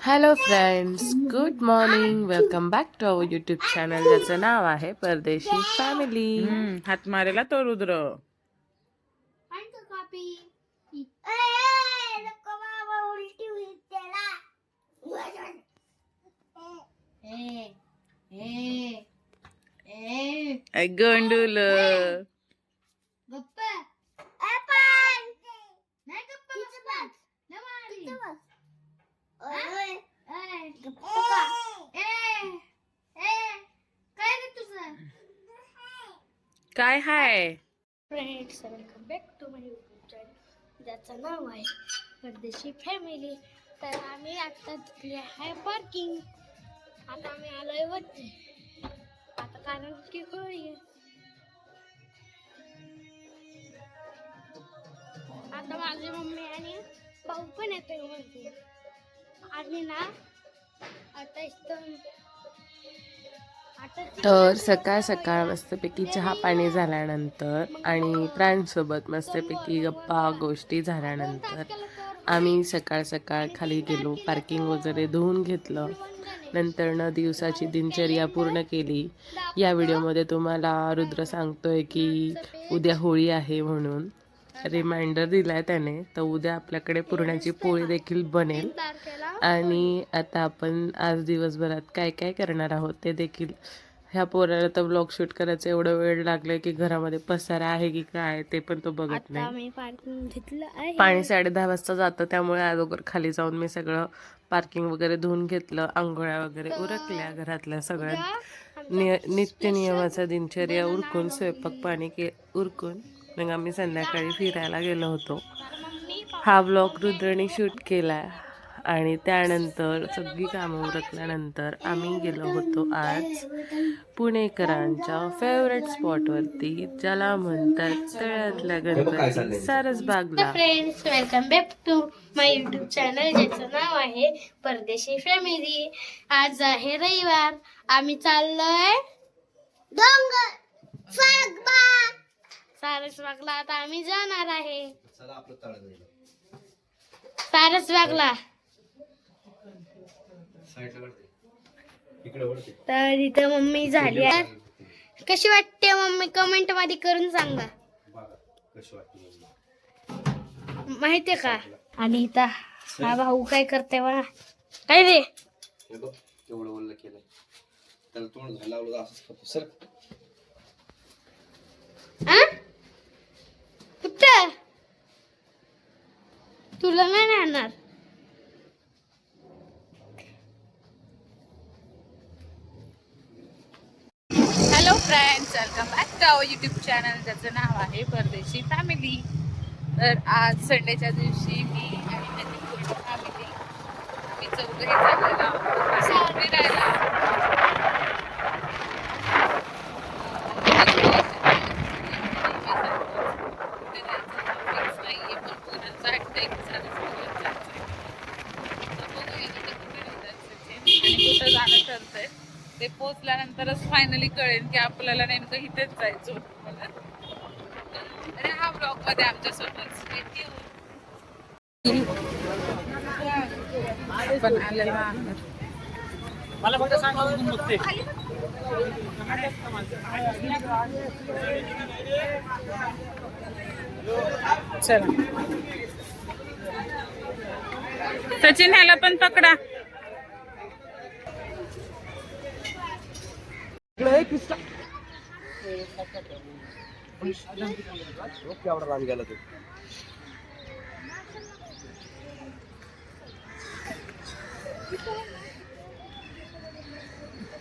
Hello friends, good morning. Welcome back to our YouTube channel ज्याचं नाव आहे परदेशी फॅमिली. हात मारेला तो रुद्र. गंडूल काय hi. Friends, welcome back to my YouTube channel ज्याचं नाव आहे परदेशी फॅमिली. तर आम्ही आता घेतली आहे पार्किंग. आता आम्ही आलोय वरती. आता कारण की होळी आहे. आता माझी मम्मी आणि भाऊ पण येतोय वरती. आणि ना आता इथं तर सकाळ सकाळ मस्तपैकी चहा पाणी झाल्यानंतर आणि फ्रेंड्ससोबत मस्तपैकी गप्पा गोष्टी झाल्यानंतर आम्ही सकाळ सकाळ खाली गेलो. पार्किंग वगैरे धुवून घेतलं. नंतर दिवसाची दिनचर्या पूर्ण केली. या व्हिडिओमध्ये तुम्हाला रुद्र सांगतोय की उद्या होळी आहे म्हणून रिमाइंडर दिलाय त्याने. तर उद्या आपल्याकडे पुरणाची पोळी देखील बनेल. आणि आता आपण आज दिवसभरात काय काय करणार आहोत ते देखील. ह्या पोराला तर ब्लॉग शूट करायचं एवढं वेळ लागलाय की घरामध्ये पसारा आहे की काय ते पण तो बघत नाही. पाणी 10:30 वाजता जातं, त्यामुळे अगोदर खाली जाऊन मी सगळं पार्किंग वगैरे धुवून घेतलं. आंघोळ्या वगैरे उरकल्या घरातल्या सगळ्या नित्य नियमाचा दिनचर्या उरकून स्वयंपाक पाणी उरकून मग आम्ही संध्याकाळी फिरायला गेलो होतो. हा ब्लॉग रुद्रने शूट केला आणि त्यानंतर सगळी कामं उरकल्यानंतर आम्ही गेलो होतो आज पुणेकरांच्या फेवरेट स्पॉटवरती, ज्याला म्हणतात तळ्यातल्या गणपती सारसबागला. Friends, welcome back to my YouTube channel ज्याचं नाव आहे परदेशी फॅमिली. आज आहे रविवार. आम्ही चाललोय सारसबागला. आता आम्ही जाणार आहे सारसबागला. तर इथं मम्मी झाली आहे. कशी वाटते मम्मी? कमेंट मध्ये करून सांगा. माहितीये का? आणि इथं हा भाऊ काय करते बघा. काय रे? तेवढं वल्ल केलंय त्याला तोंड घालावलं असंच करतो सर. कुठं? तुला नाही राहणार. Hello friends, welcome back to our YouTube channel ज्याचं नाव आहे परदेशी फॅमिली. तर आज संडेच्या दिवशी मी आणि माझी पूर्ण फॅमिली आम्ही चौघही चाललेलो आहोत फिरायला. कुठं जाणं ठरतंय ते पोचल्यानंतरच फायनली कळेल की आपल्याला नेमकं इथेच जायचं होतं. अरे हा ब्लॉग मध्ये आमच्यासोबत पण आलेला आहे. मला फक्त चला सचिन ह्याला पण पकडा. केवढा लांब गेला तू.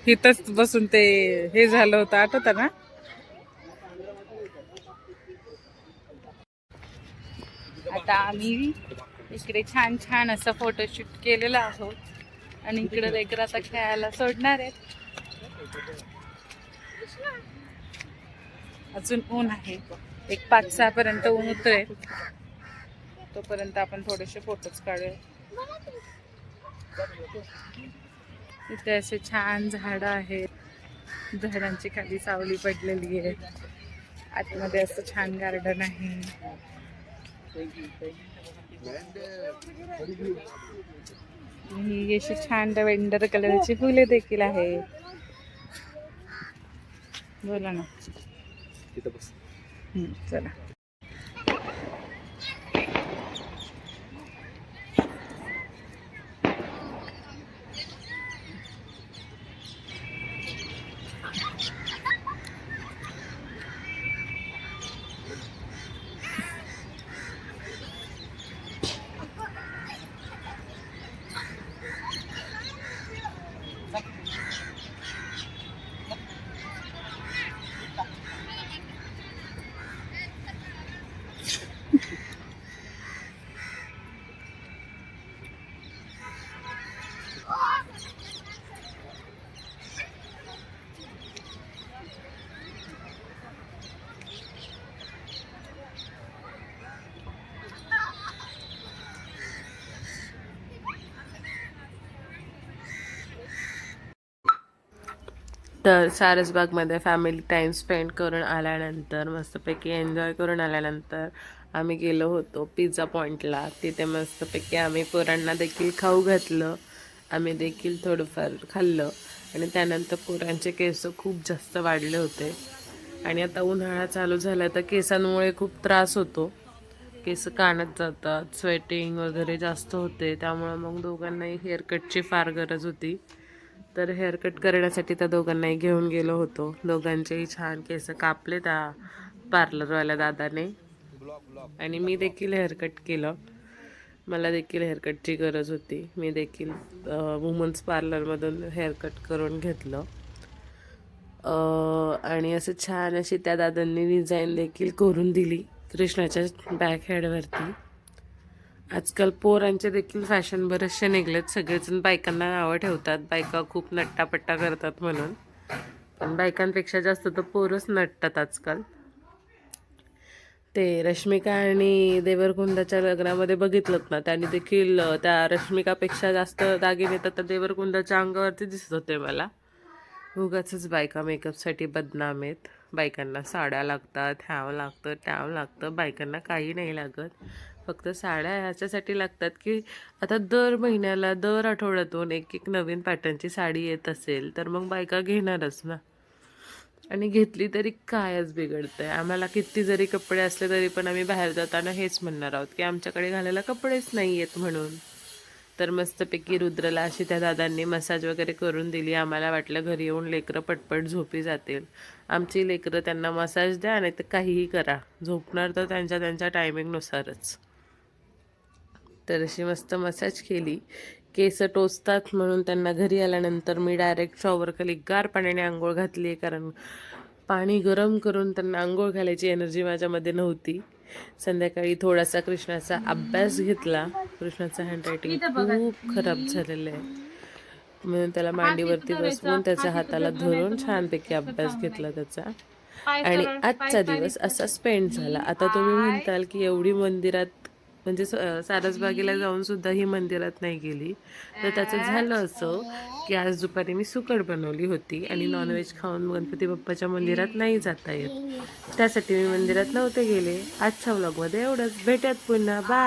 इथंच बसून ते हे झालं होतं, आठवतं ना? आता आम्ही इकडे छान छान असं फोटोशूट केलेलं आहोत आणि इकडे लेकर आता खेळायला सोडणार आहेत. अजून ऊन आहे, एक 5-6 पर्यंत ऊन उतरेल. तोपर्यंत आपण थोडेसे फोटोज काढूया. इथे असे छान झाडं आहेत, झाडांची खाली सावली पडलेली आहे. आतमध्ये असं छान गार्डन आहे. ही अशी छान लव्हेंडर कलरची फुले देखील आहे. बोला ना. तिथं बस. चला. तर सारसबागमध्ये फॅमिली टाईम स्पेंड करून आल्यानंतर मस्तपैकी एन्जॉय करून आल्यानंतर आम्ही गेलो होतो पिझ्झा पॉईंटला. तिथे मस्तपैकी आम्ही पोरांना देखील खाऊ घातलं, आम्ही देखील थोडंफार खाल्लं. आणि त्यानंतर पोरांचे केस खूप जास्त वाढले होते आणि आता उन्हाळा चालू झाला तर केसांमुळे खूप त्रास होतो, केस कानत जातात, स्वेटिंग वगैरे जास्त होते. त्यामुळं मग दोघांनाही हेअरकटची फार गरज होती. तर हेअरकट करण्यासाठी त्या दोघांनाही घेऊन गेलो होतो. दोघांचेही छान केस कापले त्या पार्लरवाल्या दादाने आणि मी देखील हेअरकट केलं. मला देखील हेअरकटची गरज होती. मी देखील वुमन्स पार्लरमधून हेअरकट करून घेतलं. आणि असं छान अशी त्या दादांनी डिझाईन देखील करून दिली कृष्णाच्या बॅक हेडवरती. आजकाल पोरांचे देखील फॅशन बरेचसे निघलेत. सगळेजण बायकांना नावं ठेवतात, बायका खूप नट्टापट्टा करतात म्हणून, पण बायकांपेक्षा जास्त तर पोरच नटतात आजकाल. ते रश्मिका आणि देवरकुंदाच्या लग्नामध्ये बघितलं ना, त्यांनी देखील त्या रश्मिकापेक्षा जास्त दागिने तर त्या देवरकुंदाच्या अंगावरती दिसत होते मला. उगाचच बायका मेकअपसाठी बदनाम आहेत. बायकांना साड्या लागतात, ह्यावं लागतं, त्यावं लागतं. बायकांना काही नाही लागत, फक्त साड्या ह्याच्यासाठी लागतात की आता दर महिन्याला दर आठवड्यातून एक एक नवीन पॅटर्नची साडी येत असेल तर मग बायका घेणारच ना. आणि घेतली तरी कायच बिघडतंय. आम्हाला किती जरी कपडे असले तरी पण आम्ही बाहेर जाताना हेच म्हणणार आहोत की आमच्याकडे घालायला कपडेच नाही आहेत म्हणून. तर मस्तपैकी रुद्रला अशी त्या दादांनी मसाज वगैरे करून दिली. आम्हाला वाटलं घरी येऊन लेकरं पटपट झोपी जातील. आमची लेकरं त्यांना मसाज द्या नाही तर काहीही करा, झोपणार तर त्यांच्या त्यांच्या टायमिंगनुसारच. तर अशी मस्त मसाज केली. केस टोचतात म्हणून त्यांना घरी आल्यानंतर मी डायरेक्ट शॉवरखाली गार पाण्याने आंघोळ घातली, कारण पाणी गरम करून त्यांना आंघोळ घालायची एनर्जी माझ्यामध्ये नव्हती. संध्याकाळी थोडासा कृष्णाचा अभ्यास घेतला. कृष्णाचं हँडरायटिंग खूप खराब झालेलं आहे म्हणून त्याला मांडीवरती बसवून त्याच्या हाताला धरून छानपैकी अभ्यास घेतला त्याचा. आणि आजचा दिवस असा स्पेंड झाला. आता तुम्ही म्हणताल की एवढी मंदिरात म्हणजे सारसबागेला जाऊन सुद्धा ही मंदिरात नाही गेली, तर त्याचं झालं असं की आज दुपारी मी सुकट बनवली होती आणि नॉनव्हेज खाऊन गणपती बाप्पाच्या मंदिरात नाही जाता येत, त्यासाठी मी मंदिरात नव्हते गेले. आजच्या व्लॉगमध्ये एवढंच. भेटूयात पुन्हा. बाय.